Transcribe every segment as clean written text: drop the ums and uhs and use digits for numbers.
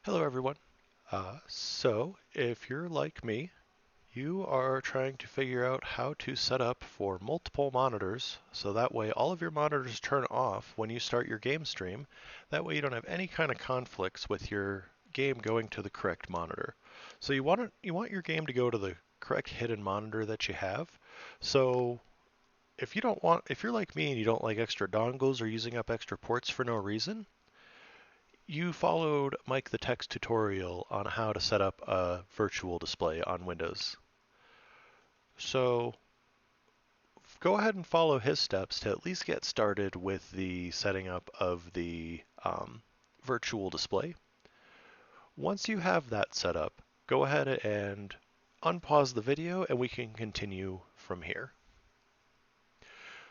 Hello everyone. So if you're like me, you are trying to figure out how to set up for multiple monitors so that way all of your monitors turn off when you start your game stream. That way you don't have any kind of conflicts with your game going to the correct monitor. So you want your game to go to the correct hidden monitor that you have. So if you're like me and you don't like extra dongles or using up extra ports for no reason, you followed Mike the Tech's tutorial on how to set up a virtual display on Windows. So go ahead and follow his steps to at least get started with the setting up of the virtual display. Once you have that set up, go ahead and unpause the video and we can continue from here.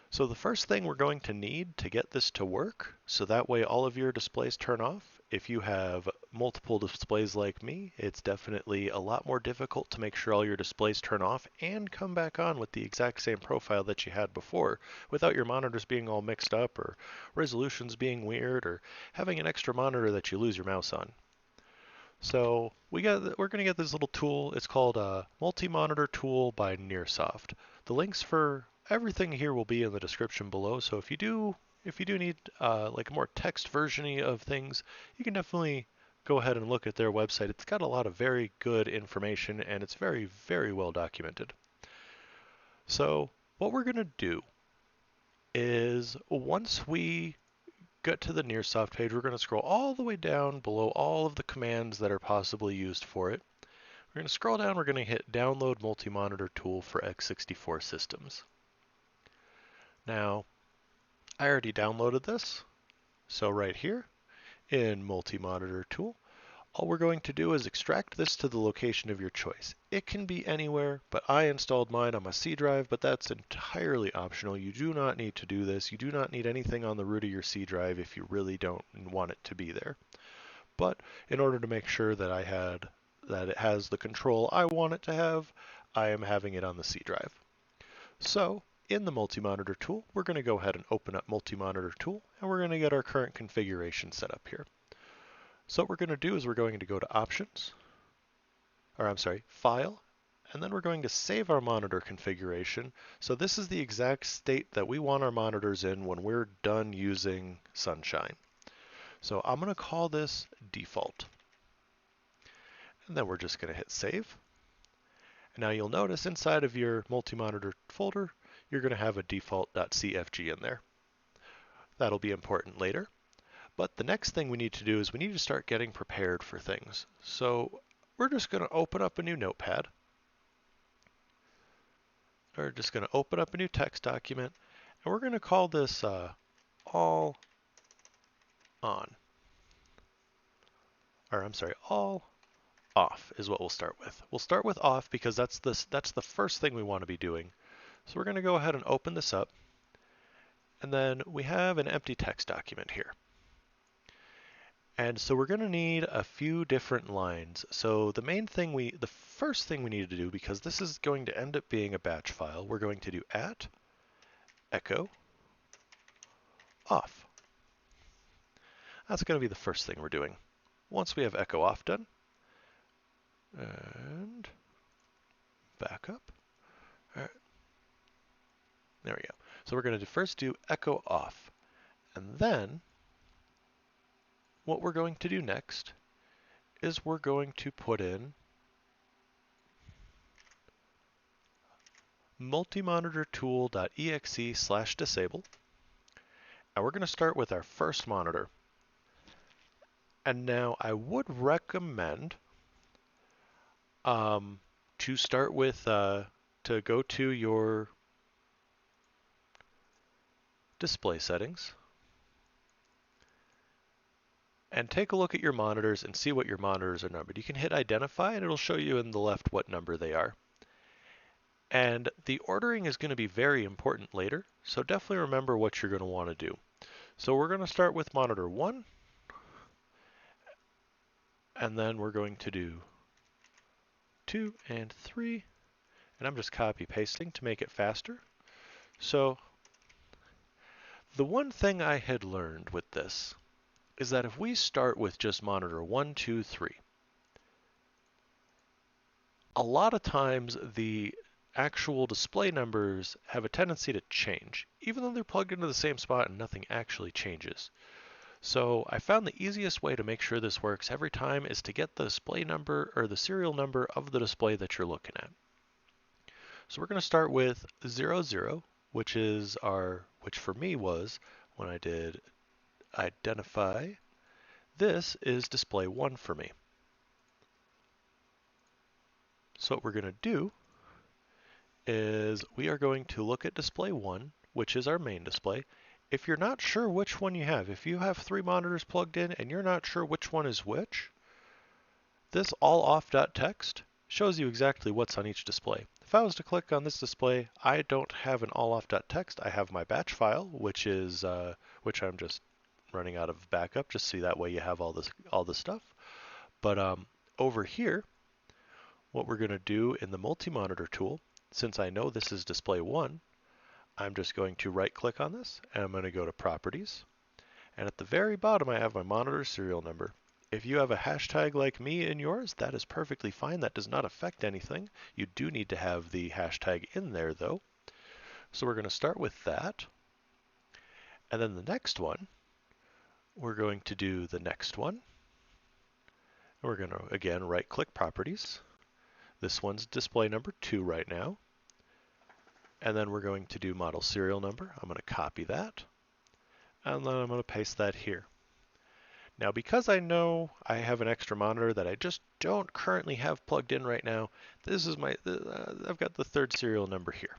So the first thing we're going to need to get this to work, so that way all of your displays turn off. If you have multiple displays like me, it's definitely a lot more difficult to make sure all your displays turn off and come back on with the exact same profile that you had before, without your monitors being all mixed up or resolutions being weird or having an extra monitor that you lose your mouse on. So we're going to get this little tool. It's called Multimonitor Tool by Nearsoft. The links for everything here will be in the description below. So if you do need like a more text version of things, you can definitely go ahead and look at their website. It's got a lot of very good information and it's very, very well documented. So what we're going to do is once we get to the Nearsoft page, we're going to scroll all the way down below all of the commands that are possibly used for it. We're going to scroll down, we're going to hit Download Multi-Monitor Tool for x64 systems. Now, I already downloaded this, so right here in Multi-Monitor Tool, all we're going to do is extract this to the location of your choice. It can be anywhere, but I installed mine on my C drive, but that's entirely optional. You do not need to do this. You do not need anything on the root of your C drive if you really don't want it to be there. But in order to make sure that it has the control I want it to have, I am having it on the C drive. So in the Multi-Monitor Tool, we're going to go ahead and open up Multi-Monitor Tool, and we're going to get our current configuration set up here. So what we're going to do is we're going to go to File, and then we're going to save our monitor configuration. So this is the exact state that we want our monitors in when we're done using Sunshine. So I'm going to call this Default. And then we're just going to hit Save. And now you'll notice inside of your Multi-Monitor folder, you're going to have a Default.cfg in there. That'll be important later. But the next thing we need to do is we need to start getting prepared for things. So we're just going to open up a new notepad. We're just going to open up a new text document, and we're going to call this all off is what we'll start with. We'll start with off because that's the first thing we want to be doing. So we're going to go ahead and open this up, and then we have an empty text document here. And so we're going to need a few different lines. So the first thing we need to do, because this is going to end up being a batch file, we're going to do @echo off. That's going to be the first thing we're doing. Once we have echo off done, and back up. All right. There we go. So we're going to first do echo off, and then what we're going to do next is we're going to put in MultiMonitorTool.exe/disable, and we're going to start with our first monitor. And now I would recommend to start with, to go to your display settings and take a look at your monitors and see what your monitors are numbered. You can hit identify and it'll show you in the left what number they are. And the ordering is going to be very important later, so definitely remember what you're going to want to do. So we're going to start with monitor 1, and then we're going to do 2 and 3, and I'm just copy pasting to make it faster. So the one thing I had learned with this is that if we start with just monitor 1, 2, 3, a lot of times the actual display numbers have a tendency to change, even though they're plugged into the same spot and nothing actually changes. So I found the easiest way to make sure this works every time is to get the display number or the serial number of the display that you're looking at. So we're going to start with 00, which for me was when I did identify, this is display 1 for me. So what we're going to do is we are going to look at display 1, which is our main display. If you're not sure which one you have, if you have 3 monitors plugged in and you're not sure which one is which, this AllOff.text shows you exactly what's on each display. If I was to click on this display, I don't have an AllOff.text. I have my batch file, which I'm just running out of backup, just so that way you have all this stuff. But over here, what we're going to do in the Multimonitor tool, since I know this is display 1, I'm just going to right click on this and I'm going to go to properties. And at the very bottom, I have my monitor serial number. If you have a hashtag like me in yours, that is perfectly fine. That does not affect anything. You do need to have the hashtag in there though. So we're going to start with that. And then the next one, we're going to do the next one. We're going to, again, right click properties. This one's display number 2 right now. And then we're going to do model serial number. I'm going to copy that. And then I'm going to paste that here. Now, because I know I have an extra monitor that I just don't currently have plugged in right now, this is I've got the 3rd serial number here.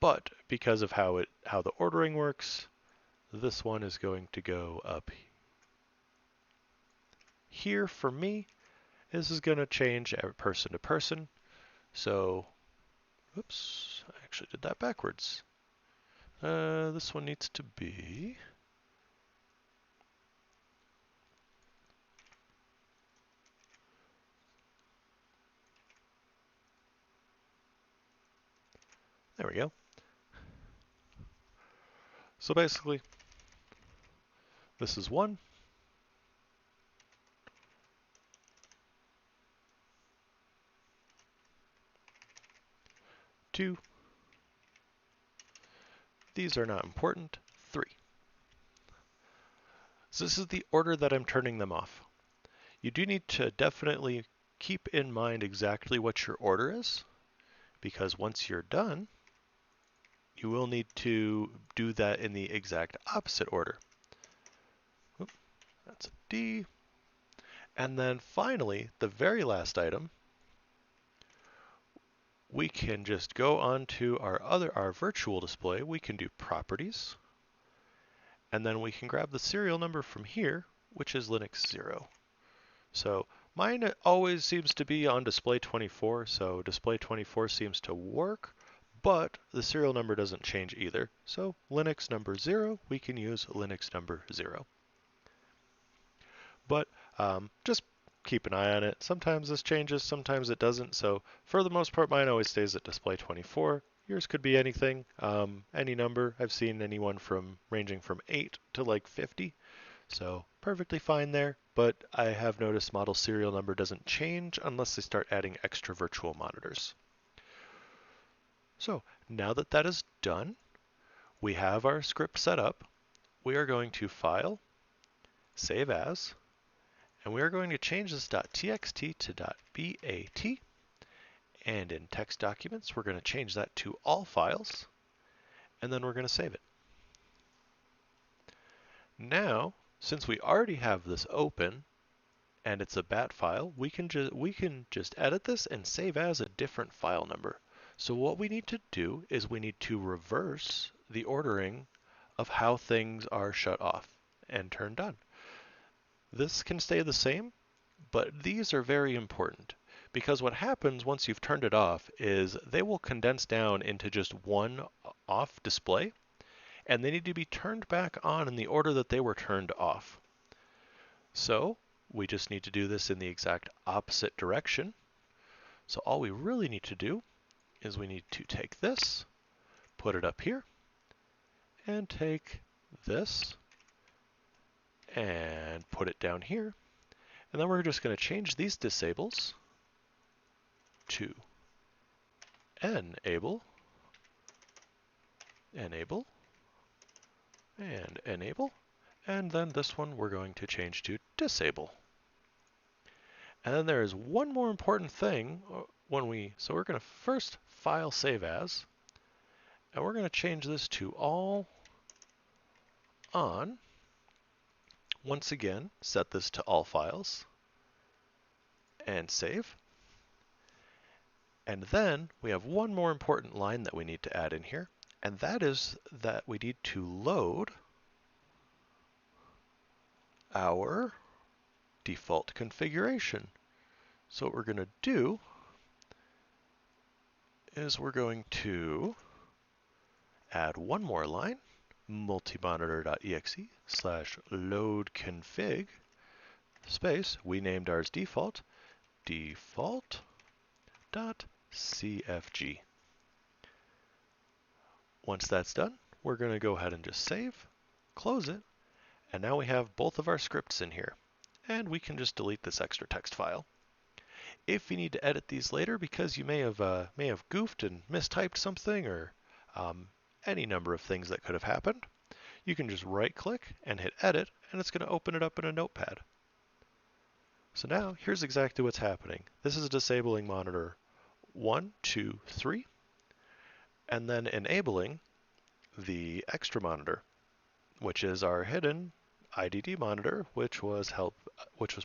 But because of how the ordering works, this one is going to go up here for me. This is going to change person to person. So, oops, I actually did that backwards. This one needs to be there we go. So basically, this is 1. 2. These are not important. 3. So this is the order that I'm turning them off. You do need to definitely keep in mind exactly what your order is, because once you're done, you will need to do that in the exact opposite order. Oop, that's a D. And then finally, the very last item, we can just go on to our virtual display. We can do properties, and then we can grab the serial number from here, which is Linux 0. So mine always seems to be on display 24, so display 24 seems to work, but the serial number doesn't change either. So Linux number 0, we can use Linux number 0. But just keep an eye on it. Sometimes this changes, sometimes it doesn't. So for the most part, mine always stays at display 24. Yours could be anything, any number. I've seen anyone ranging from 8 to like 50. So perfectly fine there, but I have noticed model serial number doesn't change unless they start adding extra virtual monitors. So now that that is done, we have our script set up. We are going to File, Save As, and we are going to change this .txt to .bat, and in text documents, we're going to change that to all files, and then we're going to save it. Now, since we already have this open, and it's a bat file, we can just edit this and save as a different file number. So what we need to do is we need to reverse the ordering of how things are shut off and turned on. This can stay the same, but these are very important because what happens once you've turned it off is they will condense down into just one off display, and they need to be turned back on in the order that they were turned off. So we just need to do this in the exact opposite direction. So all we really need to do is we need to take this, put it up here, and take this and put it down here. And then we're just going to change these disables to enable, enable, and enable. And then this one we're going to change to disable. And then there is one more important thing so we're going to first file save as, and we're going to change this to all on. Once again, set this to all files and save. And then we have one more important line that we need to add in here, and that is that we need to load our default configuration. So what we're going to do is we're going to add one more line, MultiMonitor.exe /loadconfig space, we named ours default, Default.cfg. Once that's done, we're going to go ahead and just save, close it, and now we have both of our scripts in here. And we can just delete this extra text file. If you need to edit these later because you may have goofed and mistyped something, or any number of things that could have happened, you can just right-click and hit Edit, and it's going to open it up in a notepad. So now, here's exactly what's happening. This is disabling monitor 1, 2, 3, and then enabling the extra monitor, which is our hidden IDD monitor, which was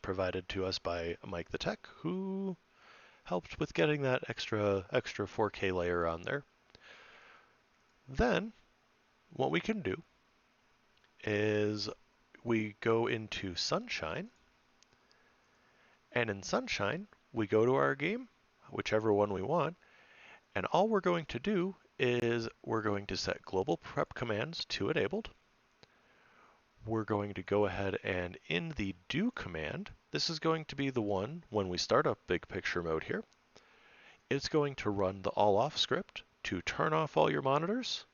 provided to us by Mike the Tech, who helped with getting that extra 4K layer on there. Then, what we can do is we go into Sunshine, and in Sunshine, we go to our game, whichever one we want, and all we're going to do is we're going to set global prep commands to enabled. We're going to go ahead and in the do command, this is going to be the one when we start up big picture mode here. It's going to run the AllOff script to turn off all your monitors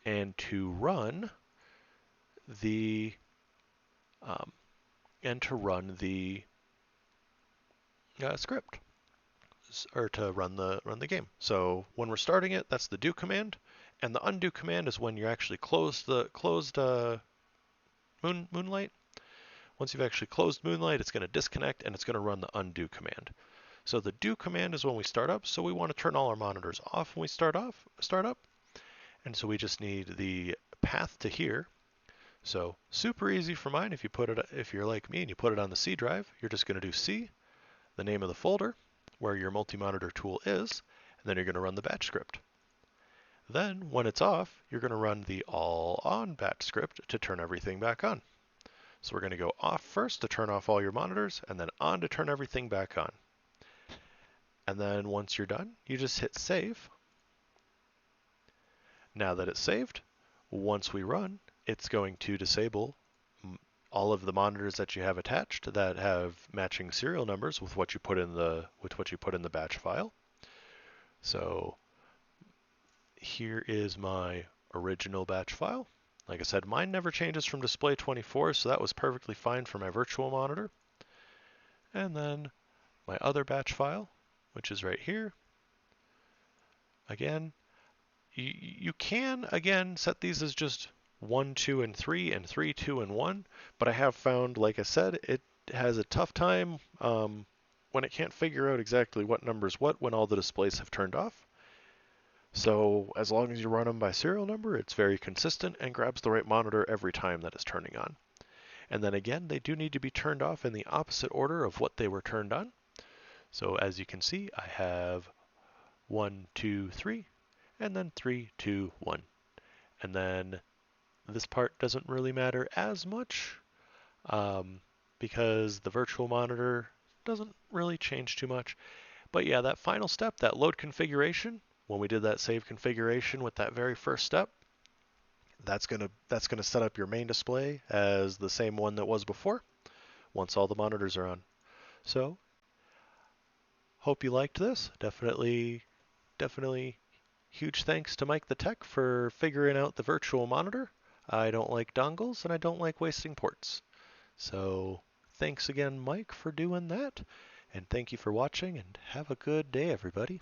and to run the script, or to run the game. So when we're starting it, that's the do command, and the undo command is when you actually close Moonlight. Once you've actually closed Moonlight, it's going to disconnect and it's going to run the undo command. So the do command is when we start up, so we want to turn all our monitors off when we start up. And so we just need the path to here. So super easy for mine. If you're like me and you put it on the C drive, you're just going to do C, the name of the folder where your multi-monitor tool is, and then you're going to run the batch script. Then when it's off, you're going to run the AllOn.bat script to turn everything back on. So we're going to go off first to turn off all your monitors, and then on to turn everything back on. And then once you're done, you just hit save. Now that it's saved, once we run, it's going to disable all of the monitors that you have attached that have matching serial numbers with what you put in the batch file. So here is my original batch file. Like I said, mine never changes from display 24, so that was perfectly fine for my virtual monitor. And then my other batch file, which is right here. Again, you can, again, set these as just 1, 2, and 3, and 3, 2, and 1, but I have found, like I said, it has a tough time when it can't figure out exactly what number's what when all the displays have turned off. So as long as you run them by serial number, it's very consistent and grabs the right monitor every time that it's turning on. And then again, they do need to be turned off in the opposite order of what they were turned on. So as you can see, I have 1, 2, 3, and then 3, 2, 1. And then this part doesn't really matter as much because the virtual monitor doesn't really change too much. But yeah, that final step, that load configuration, when we did that save configuration with that very first step, that's gonna set up your main display as the same one that was before once all the monitors are on. So hope you liked this. Definitely huge thanks to Mike the Tech for figuring out the virtual monitor. I don't like dongles and I don't like wasting ports. So thanks again, Mike, for doing that. And thank you for watching, and have a good day, everybody.